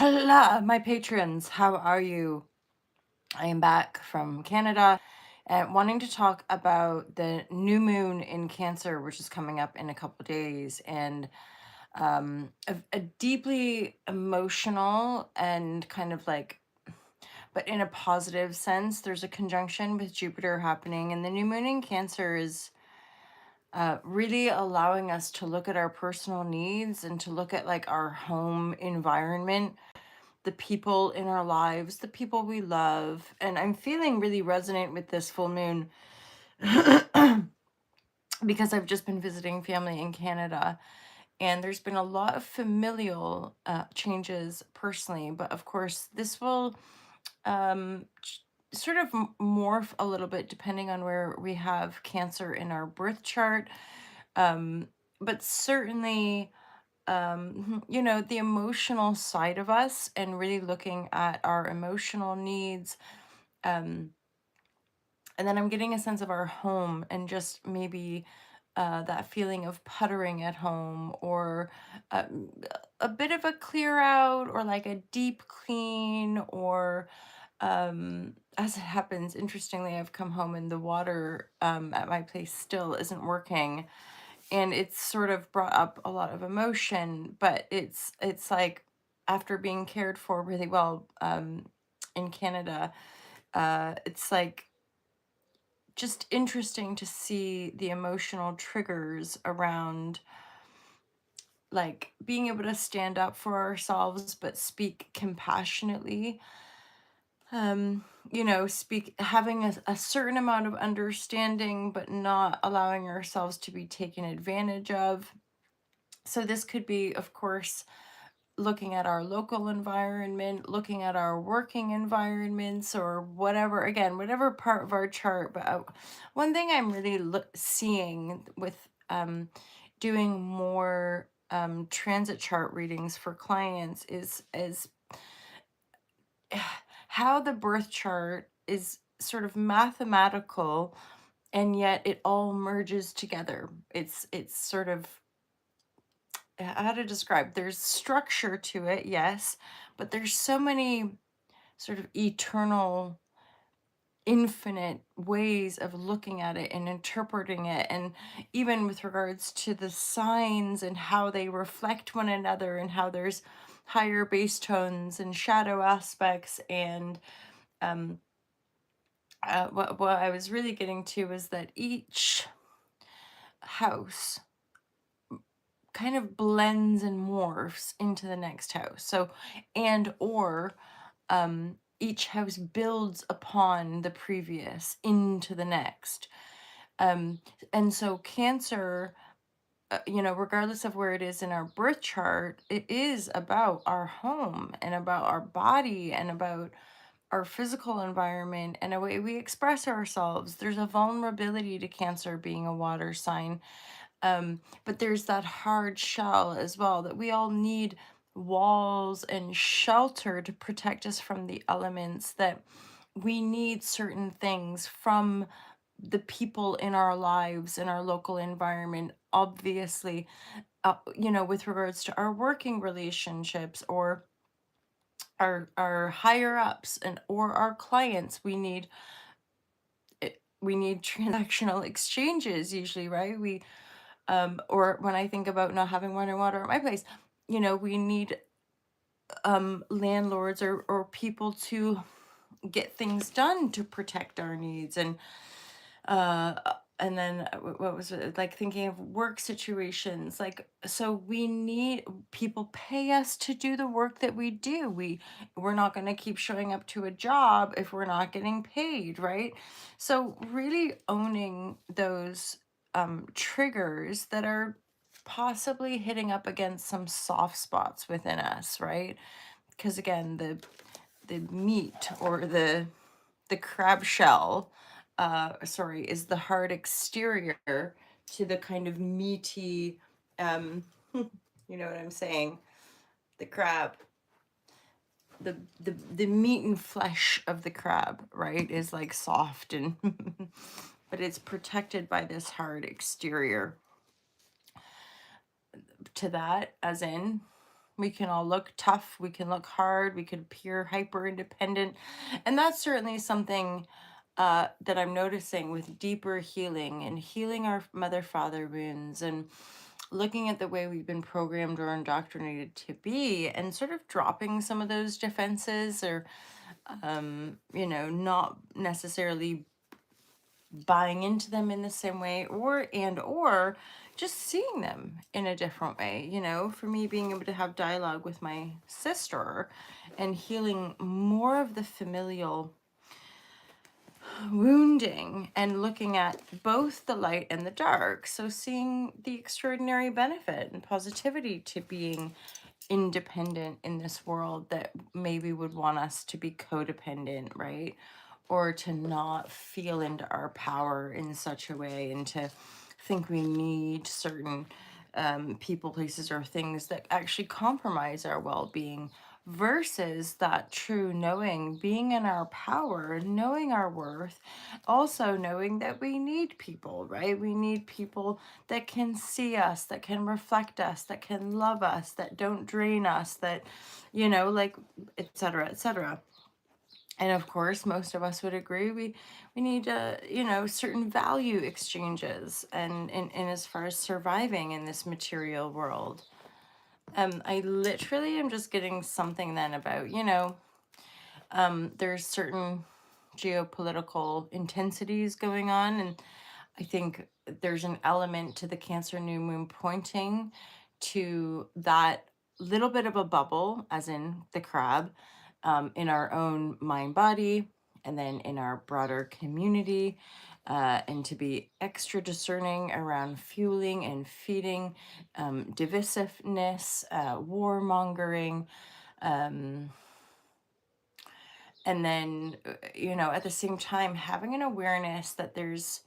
Hello, my patrons. How are you? I am back from Canada and wanting to talk about the new moon in Cancer, which is coming up in a couple days, and a deeply emotional and kind of like, but in a positive sense. There's a conjunction with Jupiter happening, and the new moon in Cancer is really allowing us to look at our personal needs and to look at like our home environment, the people in our lives, the people we love. And I'm feeling really resonant with this full moon because I've just been visiting family in Canada, and there's been a lot of familial changes personally. But of course, this will sort of morph a little bit depending on where we have Cancer in our birth chart. But certainly, the emotional side of us and really looking at our emotional needs. Um, and then I'm getting a sense of our home and just maybe that feeling of puttering at home, or um, a bit of a clear out, or like a deep clean, or as it happens, interestingly, I've come home and the water at my place still isn't working, and it's sort of brought up a lot of emotion. But it's like, after being cared for really well in Canada, it's like just interesting to see the emotional triggers around like being able to stand up for ourselves but speak compassionately, speak, having a certain amount of understanding but not allowing ourselves to be taken advantage of. So this could be, of course, looking at our local environment, looking at our working environments, or whatever, again, whatever part of our chart. But one thing I'm really seeing with doing more transit chart readings for clients is how the birth chart is sort of mathematical, and yet it all merges together. It's sort of, how to describe, there's structure to it, yes, but there's so many sort of eternal, infinite ways of looking at it and interpreting it. And even with regards to the signs and how they reflect one another, and how there's higher base tones and shadow aspects. And um, what I was really getting to was that each house kind of blends and morphs into the next house. So, and or each house builds upon the previous into the next. Um, and so Cancer, regardless of where it is in our birth chart, it is about our home and about our body and about our physical environment and a way we express ourselves. There's a vulnerability to Cancer being a water sign. But there's that hard shell as well, that we all need walls and shelter to protect us from the elements, that we need certain things from the people in our lives, in our local environment, obviously, with regards to our working relationships, or our higher ups, and or our clients. We need transactional exchanges usually, right? Or when I think about not having running water at my place, we need landlords, or people to get things done to protect our needs. And then what was it, like, thinking of work situations, like, so we need people pay us to do the work that we do. We're not going to keep showing up to a job if we're not getting paid, right? So really owning those triggers that are possibly hitting up against some soft spots within us, right? Because again, the meat, or the crab shell, sorry, is the hard exterior to the kind of meaty, you know what I'm saying? The crab, the meat and flesh of the crab, right, is like soft and, but it's protected by this hard exterior to that, as in We can all look tough, we can look hard, we could appear hyper independent. And that's certainly something that I'm noticing with deeper healing and healing our mother father wounds and looking at the way we've been programmed or indoctrinated to be and sort of dropping some of those defenses or, not necessarily buying into them in the same way or just seeing them in a different way. For me, being able to have dialogue with my sister and healing more of the familial wounding and looking at both the light and the dark, so seeing the extraordinary benefit and positivity to being independent in this world that maybe would want us to be codependent, right? Or to not feel into our power in such a way and to think we need certain people, places, or things that actually compromise our well being versus that true knowing, being in our power, knowing our worth, also knowing that we need people, right? We need people that can see us, that can reflect us, that can love us, that don't drain us, that, like, etc., etc. And of course, most of us would agree we need certain value exchanges and as far as surviving in this material world. I literally am just getting something then about, there's certain geopolitical intensities going on, and I think there's an element to the Cancer new moon pointing to that little bit of a bubble, as in the crab, in our own mind body, and then in our broader community, and to be extra discerning around fueling and feeding divisiveness, warmongering, um, and then, at the same time, having an awareness that there's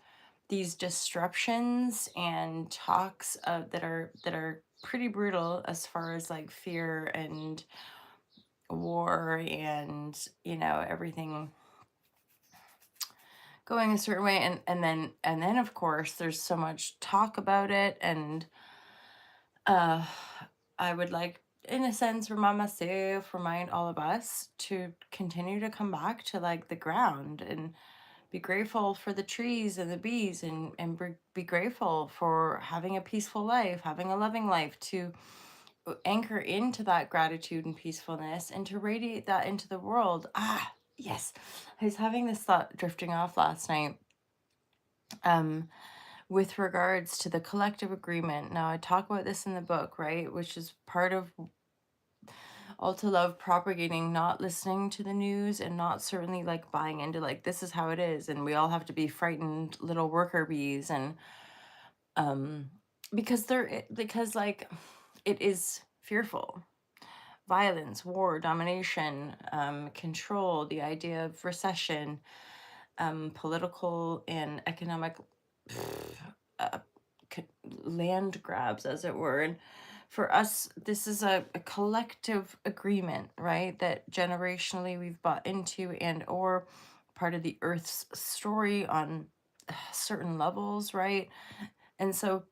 these disruptions and talks that are pretty brutal as far as like fear and war and everything going a certain way, and then of course there's so much talk about it, and uh I would like, in a sense, remind myself, remind all of us to continue to come back to like the ground and be grateful for the trees and the bees, and be grateful for having a peaceful life, having a loving life, to anchor into that gratitude and peacefulness and to radiate that into the world. Yes. I was having this thought drifting off last night, um with regards to the collective agreement. Now, I talk about this in the book, right, which is part of all to love propagating, not listening to the news and not certainly like buying into like this is how it is and we all have to be frightened little worker bees, and um because like it is fearful. Violence, war, domination, control, the idea of recession, political and economic uh, land grabs, as it were. And for us, this is a collective agreement, right? That generationally we've bought into and or part of the Earth's story on certain levels, right? And so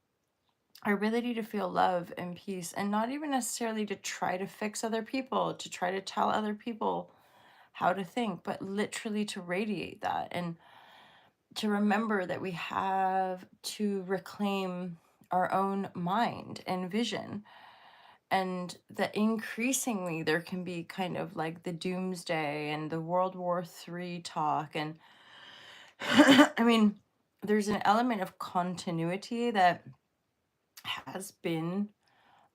our ability to feel love and peace, and not even necessarily to try to fix other people, to try to tell other people how to think, but literally to radiate that and to remember that we have to reclaim our own mind and vision, and that increasingly there can be kind of like the doomsday and the World War III talk. And I mean, there's an element of continuity that has been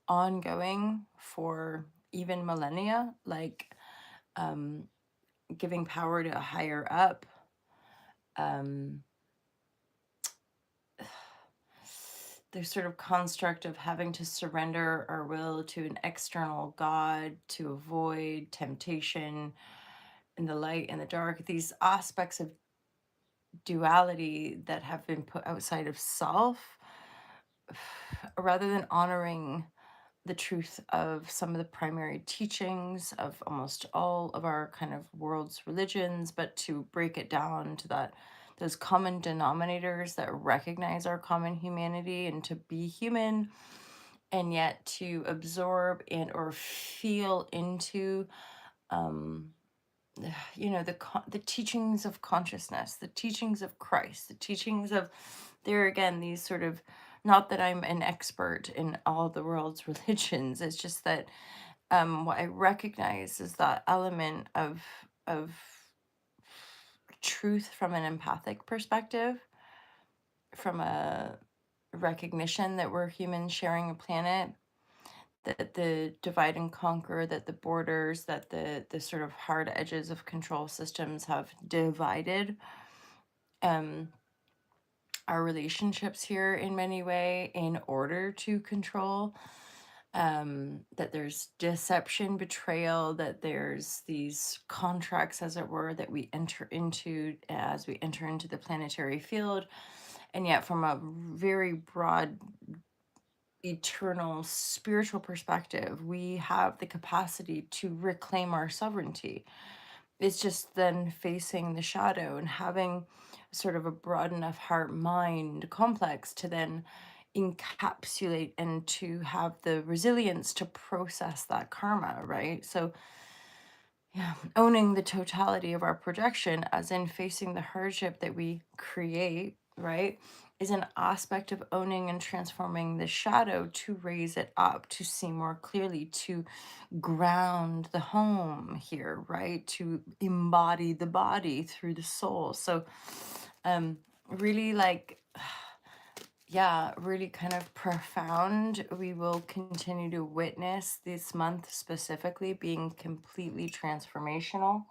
ongoing for even millennia, like um, giving power to a higher up. Um, the sort of construct of having to surrender our will to an external God to avoid temptation in the light and the dark, these aspects of duality that have been put outside of self, rather than honoring the truth of some of the primary teachings of almost all of our kind of world's religions, but to break it down to that those common denominators that recognize our common humanity and to be human, and yet to absorb and or feel into um the teachings of consciousness, the teachings of Christ, the teachings of, there again, these sort of, not that I'm an expert in all the world's religions, it's just that what I recognize is that element of truth from an empathic perspective, from a recognition that we're humans sharing a planet, that the divide and conquer, that the borders, that the sort of hard edges of control systems have divided um our relationships here in many way in order to control, that there's deception, betrayal, that there's these contracts, as it were, that we enter into as we enter into the planetary field. And yet from a very broad eternal spiritual perspective, we have the capacity to reclaim our sovereignty. It's just then facing the shadow and having sort of a broad enough heart mind complex to then encapsulate and to have the resilience to process that karma, right? So yeah, owning the totality of our projection, as in facing the hardship that we create, right, is an aspect of owning and transforming the shadow to raise it up, to see more clearly, to ground the home here, right, to embody the body through the soul. So, really like, yeah, really kind of profound. We will continue to witness this month specifically being completely transformational.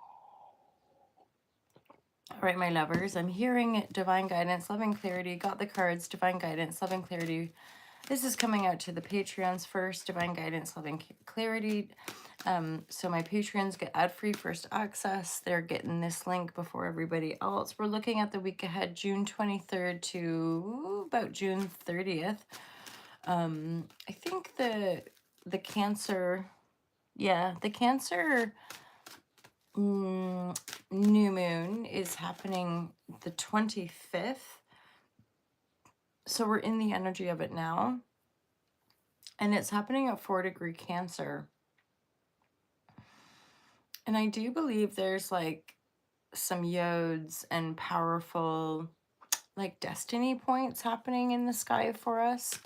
All right, my lovers, I'm hearing divine guidance, loving clarity. Got the cards, divine guidance, loving clarity. This is coming out to the Patreons first, divine guidance, loving clarity. So my Patreons get ad-free first access. They're getting this link before everybody else. We're looking at the week ahead, June 23rd to about June 30th. I think the Cancer, yeah, the Cancer new moon is happening the 25th. So we're in the energy of it now. And it's happening at 4-degree Cancer. And I do believe there's like some yods and powerful like destiny points happening in the sky for us.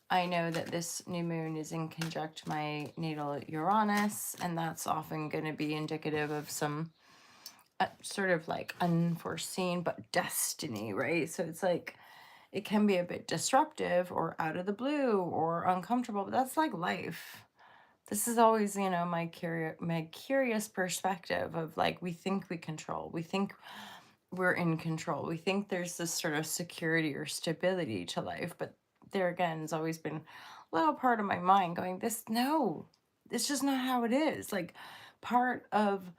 I know that this new moon is in conjunct my natal Uranus, and that's often going to be indicative of some sort of like unforeseen but destiny, right? So it's like it can be a bit disruptive or out of the blue or uncomfortable, but that's like life. This is always, my curious perspective of like, we think we control, we think we're in control, we think there's this sort of security or stability to life, but there again has always been a little part of my mind going, this, no, it's just not how it is. Like, part of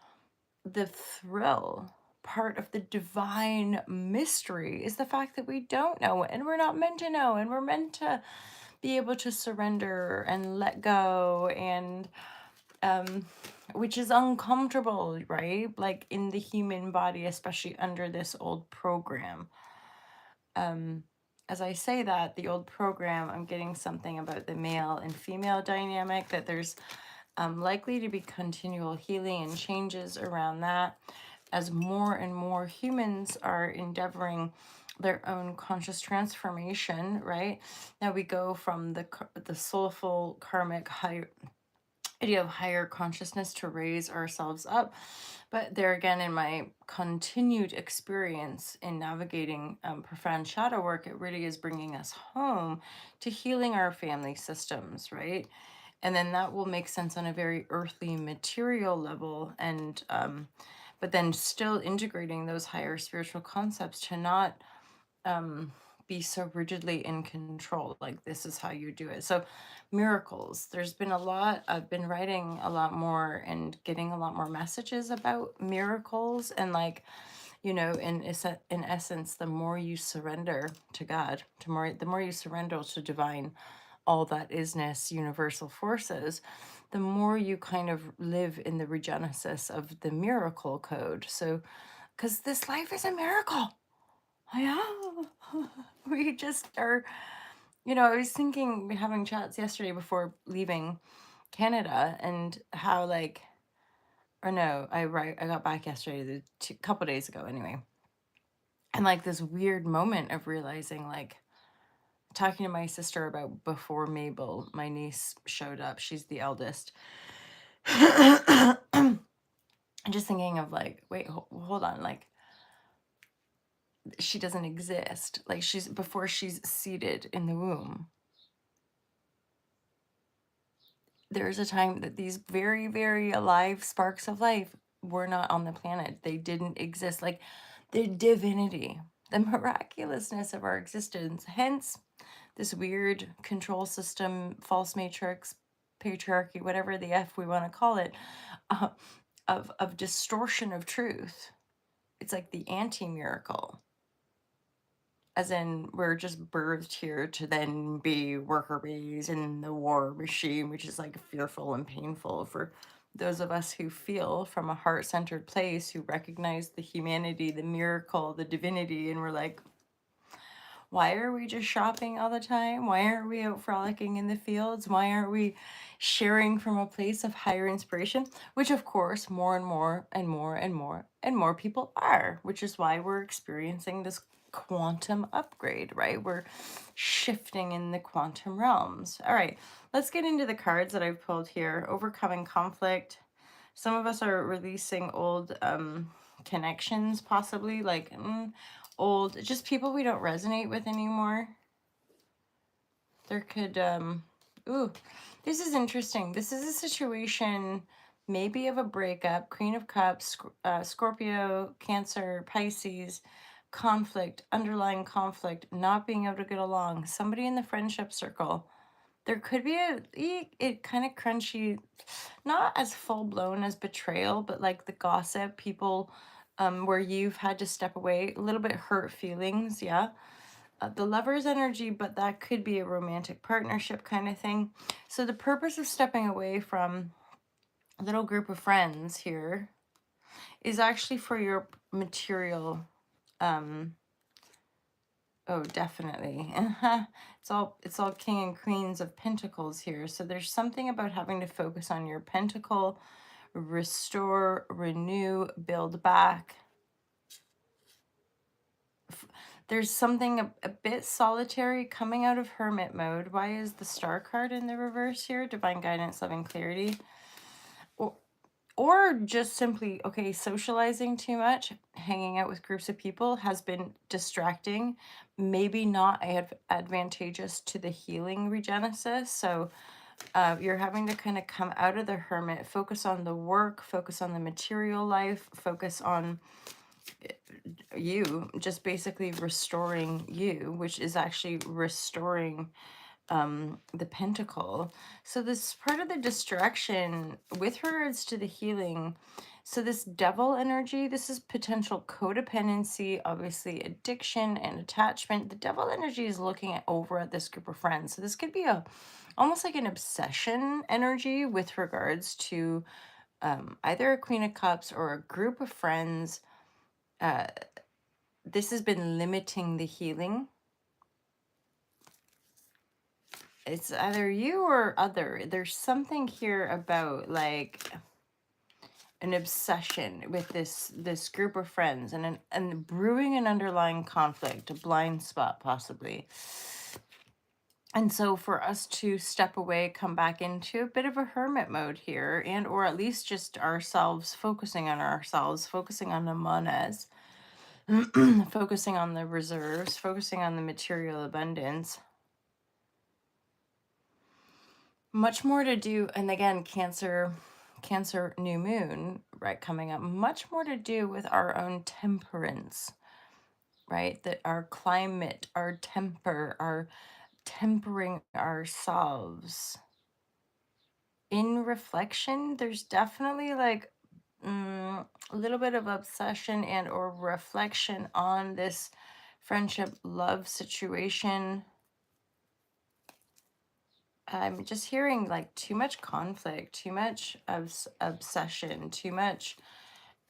the thrill, part of the divine mystery is the fact that we don't know, and we're not meant to know, and we're meant to be able to surrender and let go, and um which is uncomfortable, right, like in the human body, especially under this old program. um as I say that, the old program, I'm getting something about the male and female dynamic, that there's likely to be continual healing and changes around that as more and more humans are endeavoring their own conscious transformation, right? Now we go from the soulful karmic higher idea of higher consciousness to raise ourselves up. But there again, in my continued experience in navigating profound shadow work, it really is bringing us home to healing our family systems, right? And then that will make sense on a very earthly material level, and but then still integrating those higher spiritual concepts to not be so rigidly in control, like this is how you do it. So miracles, there's been a lot, I've been writing a lot more and getting a lot more messages about miracles, and like, in essence, the more you surrender to God, the more you surrender to divine, all that isness, universal forces, the more you kind of live in the regenesis of the miracle code. So because this life is a miracle. Yeah. We just are, I was thinking, having chats yesterday before leaving Canada, and how, like, or no, I got back yesterday, couple days ago anyway. And like this weird moment of realizing, like, talking to my sister about before Mabel, my niece, showed up. She's the eldest. And just thinking of, like, wait, hold on, like, she doesn't exist. Like, before she's seated in the womb, there's a time that these very, very alive sparks of life were not on the planet. They didn't exist. Like, the divinity, the miraculousness of our existence. Hence, this weird control system, false matrix, patriarchy, whatever the F we want to call it, uh, of distortion of truth. It's like the anti-miracle. As in, we're just birthed here to then be worker bees in the war machine, which is like fearful and painful for those of us who feel from a heart-centered place, who recognize the humanity, the miracle, the divinity, and we're like, why are we just shopping all the time? Why aren't we out frolicking in the fields? Why aren't we sharing from a place of higher inspiration? Which, of course, more and more and more and more and more people are, which is why we're experiencing this quantum upgrade, right? We're shifting in the quantum realms. All right, let's get into the cards that I've pulled here. Overcoming conflict. Some of us are releasing old connections, possibly, like, old, just people we don't resonate with anymore. There could, ooh, this is interesting. This is a situation maybe of a breakup. Queen of Cups, Scorpio, Cancer, Pisces, conflict, underlying conflict, not being able to get along. Somebody in the friendship circle. There could be it kind of crunchy, not as full blown as betrayal, but like the gossip, people, where you've had to step away, a little bit hurt feelings, yeah. The lover's energy, but that could be a romantic partnership kind of thing. So the purpose of stepping away from a little group of friends here is actually for your material. Oh, definitely. It's all king and queens of pentacles here. So there's something about having to focus on your pentacle, restore, renew, build back. There's something a bit solitary coming out of hermit mode. Why is the star card in the reverse here? Divine guidance, loving clarity. Or just simply, okay, socializing too much, hanging out with groups of people has been distracting, maybe not advantageous to the healing regenesis. So you're having to kind of come out of the hermit, focus on the work, focus on the material life, focus on you, just basically restoring you, which is actually restoring the pentacle. So this part of the distraction with regards to the healing, so this devil energy, this is potential codependency, obviously addiction and attachment. The devil energy is looking over at this group of friends. So this could be almost like an obsession energy with regards to either a Queen of Cups or a group of friends. This has been limiting the healing. It's either you or other. There's something here about, like, an obsession with this group of friends, and brewing an underlying conflict, a blind spot possibly. And so for us to step away, come back into a bit of a hermit mode here, and or at least just ourselves, focusing on ourselves, focusing on the manas, focusing on the reserves, focusing on the material abundance. Much more to do. And again, Cancer new moon, right, coming up. Much more to do with our own temperance, right? That our climate, our temper, our tempering ourselves. In reflection, there's definitely, like, a little bit of obsession and or reflection on this friendship love situation. I'm just hearing, like, too much conflict, too much obsession, too much.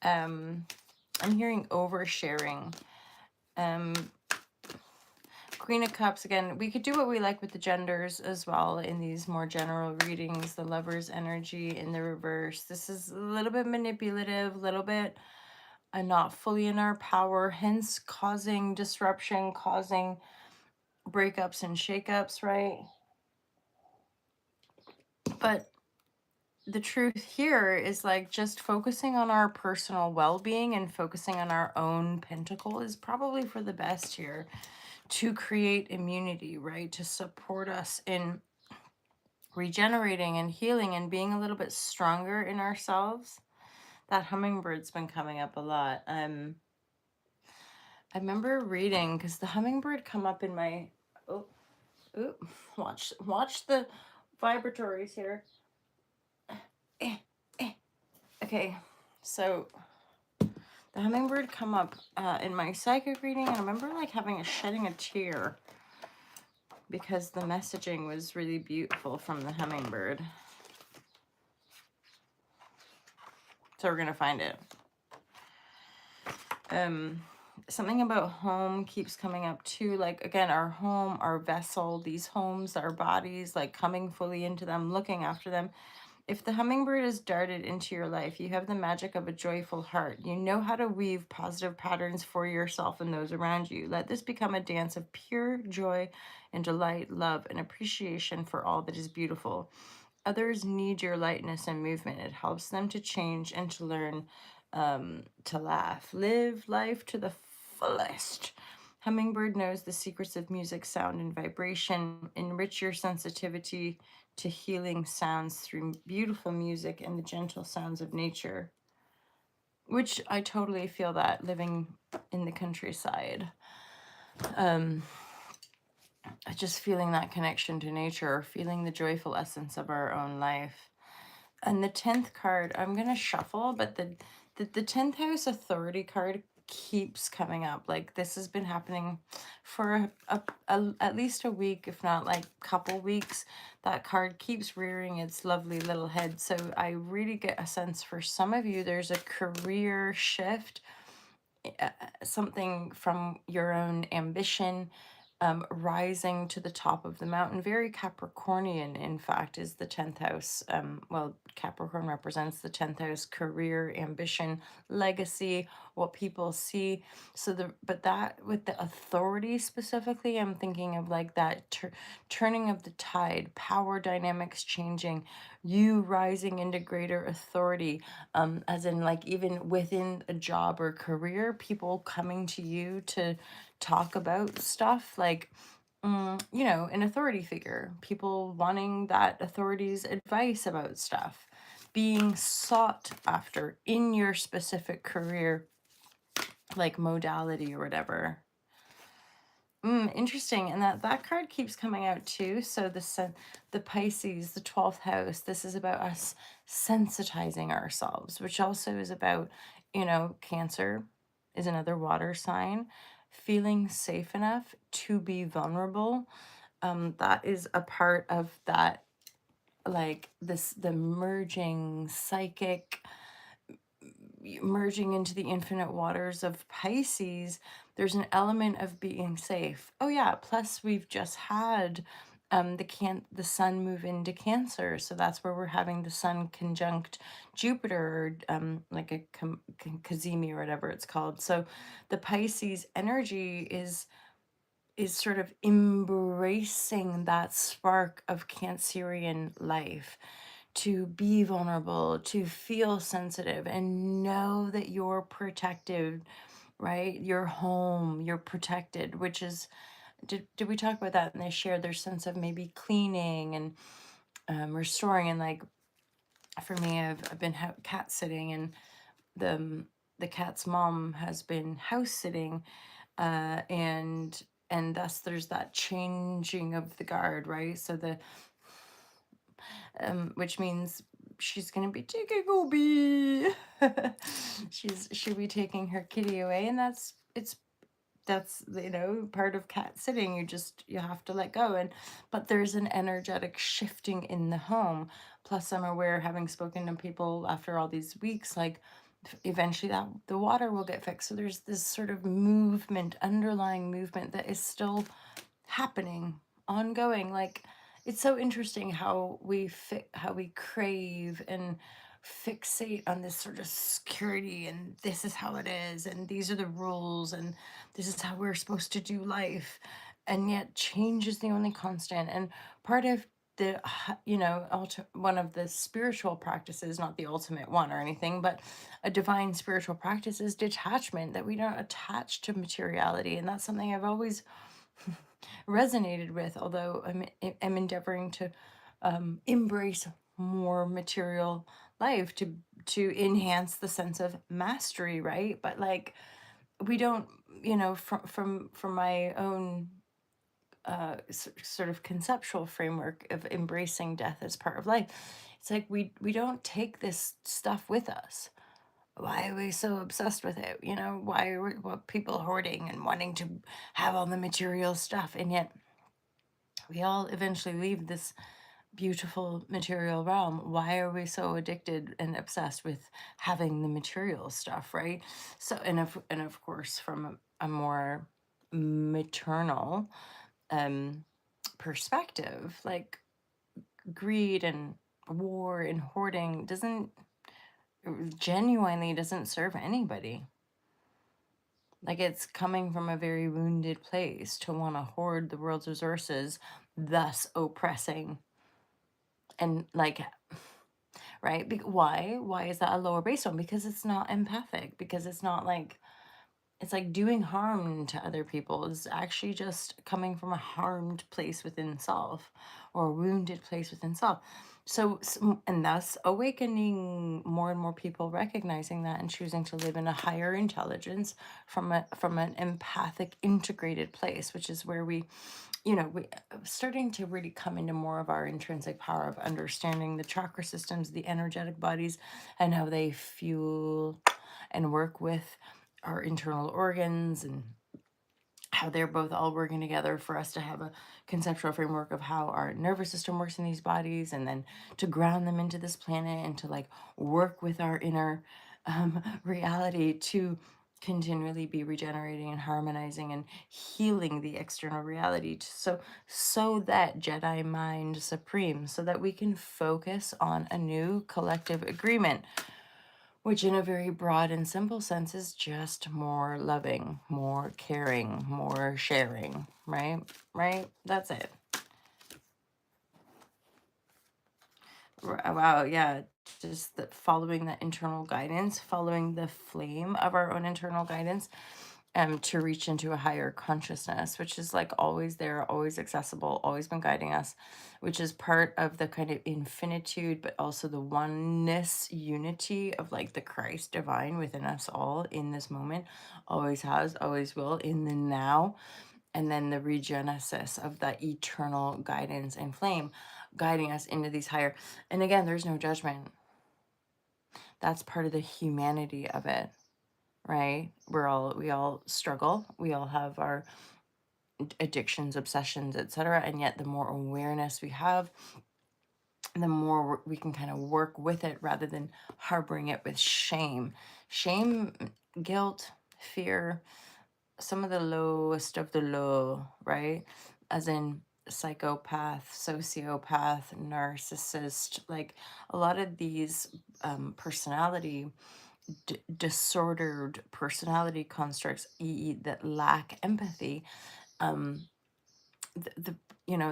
I'm hearing oversharing. Queen of Cups, again, we could do what we like with the genders as well in these more general readings. The Lover's energy in the reverse. This is a little bit manipulative, a little bit not fully in our power, hence causing disruption, causing breakups and shakeups, right? But the truth here is like just focusing on our personal well-being and focusing on our own pentacle is probably for the best here to create immunity, right? To support us in regenerating and healing and being a little bit stronger in ourselves. That hummingbird's been coming up a lot. I remember reading because the hummingbird come up in my oh oh watch the vibratories here. Eh, eh. Okay, so the hummingbird come up in my psychic reading, and I remember like shedding a tear because the messaging was really beautiful from the hummingbird. So we're gonna find it. Something about home keeps coming up too, like again, our home, our vessel, these homes, our bodies, like coming fully into them, looking after them. If the hummingbird is darted into your life, you have the magic of a joyful heart. You know how to weave positive patterns for yourself and those around you. Let this become a dance of pure joy and delight, love, and appreciation for all that is beautiful. Others need your lightness and movement. It helps them to change and to learn to laugh. Live life to the fullest. Hummingbird knows the secrets of music, sound, and vibration. Enrich your sensitivity to healing sounds through beautiful music and the gentle sounds of nature, which I totally feel that living in the countryside. Just feeling that connection to nature, feeling the joyful essence of our own life. And the 10th card, I'm going to shuffle, but the 10th house authority card keeps coming up. Like this has been happening for at least a week, if not like couple weeks. That card keeps rearing its lovely little head. So I really get a sense for some of you, there's a career shift, something from your own ambition rising to the top of the mountain. Very Capricornian, in fact, is the 10th house. Well, Capricorn represents the 10th house, career, ambition, legacy, what people see. So but that with the authority specifically, I'm thinking of like that turning of the tide, power dynamics changing, you rising into greater authority, as in like even within a job or career, people coming to you to talk about stuff like you know, an authority figure, people wanting that authority's advice about stuff, being sought after in your specific career, like modality or whatever. Interesting. And that card keeps coming out too. So the Pisces, the 12th house, this is about us sensitizing ourselves, which also is about, you know, Cancer is another water sign, feeling safe enough to be vulnerable. That is a part of that, like the merging psychic, merging into the infinite waters of Pisces. There's an element of being safe. Oh yeah, plus we've just had the sun move into Cancer, so that's where we're having the sun conjunct Jupiter, or like a Kazemi or whatever it's called. So the Pisces energy is sort of embracing that spark of Cancerian life, to be vulnerable, to feel sensitive, and know that you're protected, right? Your home, you're protected, which is, did we talk about that? And they share their sense of maybe cleaning and restoring. And like for me, I've been cat sitting, and the cat's mom has been house sitting, and thus there's that changing of the guard, right? So which means she's gonna be taking Obi. She'll be taking her kitty away, and that's you know part of cat sitting. You have to let go, but there's an energetic shifting in the home. Plus, I'm aware, having spoken to people after all these weeks, like eventually that the water will get fixed. So there's this sort of movement, underlying movement that is still happening, ongoing. Like, it's so interesting how how we crave and fixate on this sort of security, and this is how it is, and these are the rules, and this is how we're supposed to do life, and yet change is the only constant. And part of one of the spiritual practices, not the ultimate one or anything, but a divine spiritual practice is detachment, that we don't attach to materiality. And that's something I've always resonated with, although I'm endeavoring to embrace more material life to enhance the sense of mastery, right? But like, we don't, from my own sort of conceptual framework of embracing death as part of life, it's like we don't take this stuff with us. Why are we so obsessed with it? Why are what people hoarding and wanting to have all the material stuff? And yet we all eventually leave this beautiful material realm. Why are we so addicted and obsessed with having the material stuff, right? So, and of course, from a more maternal um perspective, like, greed and war and hoarding genuinely doesn't serve anybody. Like, it's coming from a very wounded place to want to hoard the world's resources, thus oppressing. And like, right? Why is that a lower baseline? Because it's not empathic, because it's like doing harm to other people is actually just coming from a harmed place within self, or a wounded place within self. And thus awakening more and more people, recognizing that and choosing to live in a higher intelligence from an empathic integrated place, which is where we starting to really come into more of our intrinsic power of understanding the chakra systems, the energetic bodies, and how they fuel and work with our internal organs, and how they're both all working together for us to have a conceptual framework of how our nervous system works in these bodies, and then to ground them into this planet, and to like work with our inner reality to continually be regenerating and harmonizing and healing the external reality so that Jedi mind supreme, so that we can focus on a new collective agreement, which in a very broad and simple sense is just more loving, more caring, more sharing, right? Right? That's it. Wow, yeah. Just following that internal guidance, following the flame of our own internal guidance, to reach into a higher consciousness, which is like always there, always accessible, always been guiding us, which is part of the kind of infinitude, but also the oneness, unity of like the Christ divine within us all in this moment, always has, always will, in the now. And then the regenesis of that eternal guidance and flame guiding us into these higher. And again, there's no judgment. That's part of the humanity of it, right? We all struggle. We all have our addictions, obsessions, etc. And yet the more awareness we have, the more we can kind of work with it rather than harboring it with shame, guilt, fear, some of the lowest of the low, right? As in psychopath, sociopath, narcissist, like a lot of these personality disordered personality constructs, that lack empathy. um the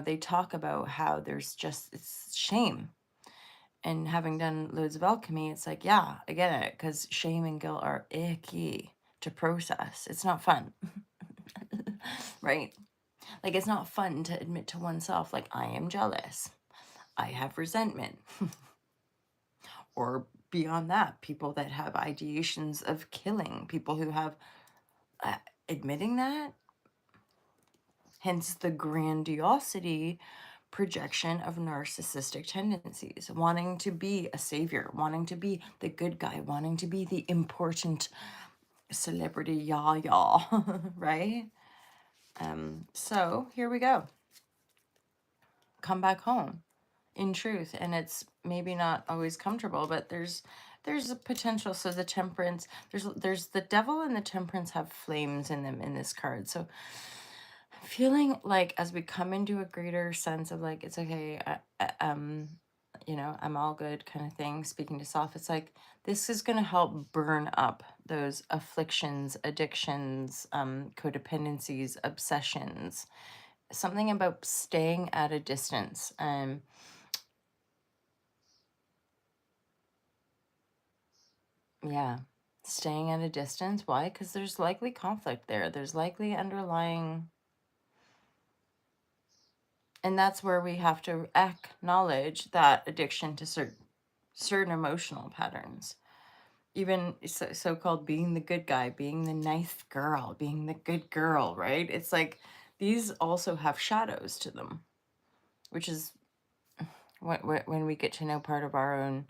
they talk about how there's just, it's shame. And having done loads of alchemy, it's like, yeah, I get it, because shame and guilt are icky to process. It's not fun. Right? Like, it's not fun to admit to oneself, like, I am jealous, I have resentment. Or beyond that, people that have ideations of killing, people who have uh, admitting that, hence the grandiosity projection of narcissistic tendencies, wanting to be a savior, wanting to be the good guy, wanting to be the important celebrity yah, right? So here we go. Come back home in truth. And it's maybe not always comfortable, but there's a potential. So the temperance, there's the devil and the temperance have flames in them in this card. So feeling like as we come into a greater sense of like it's okay, I'm all good kind of thing, speaking to self, it's like this is going to help burn up those afflictions, addictions, codependencies, obsessions. Something about staying at a distance. Yeah, staying at a distance. Why? Because there's likely conflict there. There's likely underlying, and that's where we have to acknowledge that addiction to certain emotional patterns. Even so-called being the good guy, being the nice girl, being the good girl, right? It's like these also have shadows to them, which is when we get to know part of our own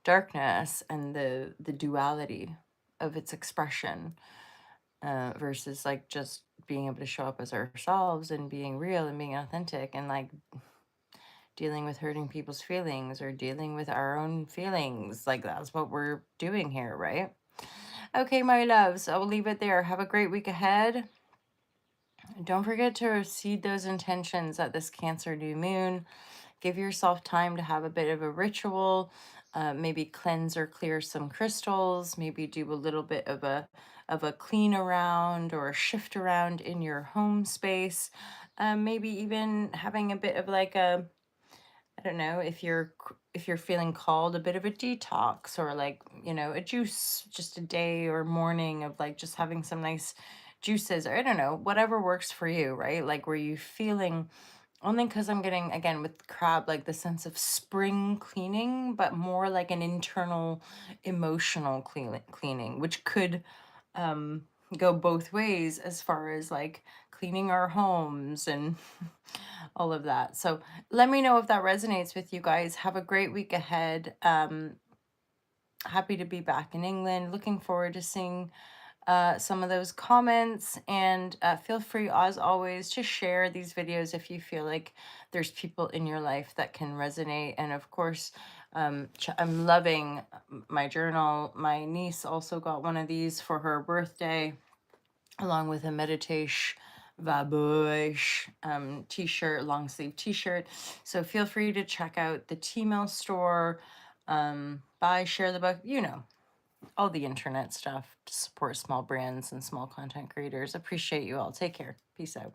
darkness and the duality of its expression, versus like just being able to show up as ourselves and being real and being authentic and like dealing with hurting people's feelings or dealing with our own feelings. Like that's what we're doing here, right? Okay, my loves, I will leave it there. Have a great week ahead. Don't forget to seed those intentions at this Cancer new moon. Give yourself time to have a bit of a ritual, maybe cleanse or clear some crystals, maybe do a little bit of a clean around or a shift around in your home space. Maybe even having a bit of like a, I don't know, if you're feeling called, a bit of a detox or like, a juice, just a day or morning of like just having some nice juices, or I don't know, whatever works for you, right? Like were you feeling, only because I'm getting again with crab like the sense of spring cleaning, but more like an internal emotional cleaning, which could um go both ways as far as like cleaning our homes and all of that. So let me know if that resonates with you guys. Have a great week ahead. Happy to be back in England. Looking forward to seeing some of those comments, and feel free as always to share these videos if you feel like there's people in your life that can resonate. And of course, I'm loving my journal. My niece also got one of these for her birthday, along with a meditation vabosh t-shirt, long sleeve t-shirt. So feel free to check out the T-mail store, buy, share the book, all the internet stuff to support small brands and small content creators. Appreciate you all. Take care. Peace out.